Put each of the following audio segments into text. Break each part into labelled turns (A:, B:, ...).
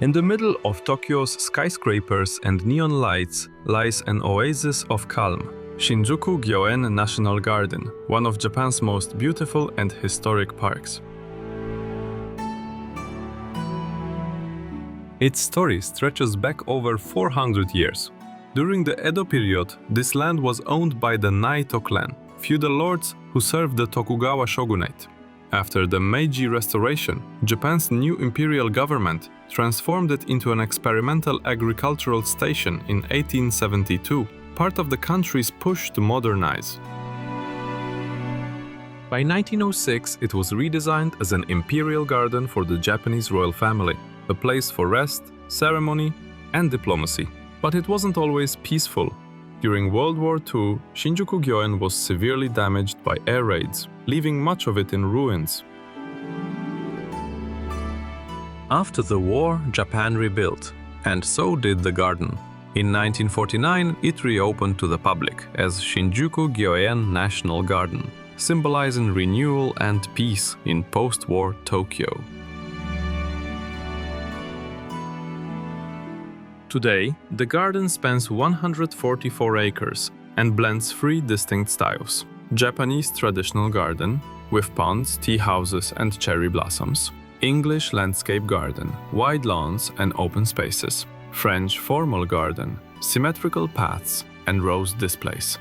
A: In the middle of Tokyo's skyscrapers and neon lights lies an oasis of calm, Shinjuku Gyoen National Garden, one of Japan's most beautiful and historic parks. Its story stretches back over 400 years. During the Edo period, this land was owned by the Naitō clan, feudal lords who served the Tokugawa shogunate. After the Meiji Restoration, Japan's new imperial government transformed it into an experimental agricultural station in 1872, part of the country's push to modernize. By 1906, it was redesigned as an imperial garden for the Japanese royal family, a place for rest, ceremony, and diplomacy. But it wasn't always peaceful. During World War II, Shinjuku Gyoen was severely damaged by air raids, leaving much of it in ruins. After the war, Japan rebuilt, and so did the garden. In 1949, it reopened to the public as Shinjuku Gyoen National Garden, symbolizing renewal and peace in post-war Tokyo. Today, the garden spans 144 acres and blends three distinct styles: Japanese traditional garden, with ponds, tea houses and cherry blossoms; English landscape garden, wide lawns and open spaces; French formal garden, symmetrical paths and rose displays.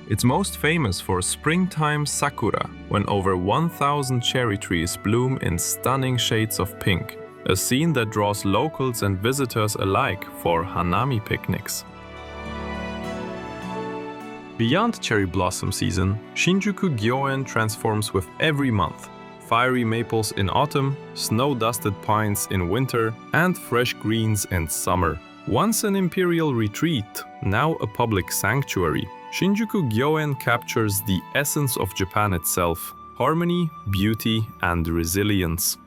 A: It's most famous for springtime sakura, when over 1,000 cherry trees bloom in stunning shades of pink, a scene that draws locals and visitors alike for hanami picnics. Beyond cherry blossom season, Shinjuku Gyoen transforms with every month. Fiery maples in autumn, snow-dusted pines in winter, and fresh greens in summer. Once an imperial retreat, now a public sanctuary, Shinjuku Gyoen captures the essence of Japan itself: harmony, beauty, and resilience.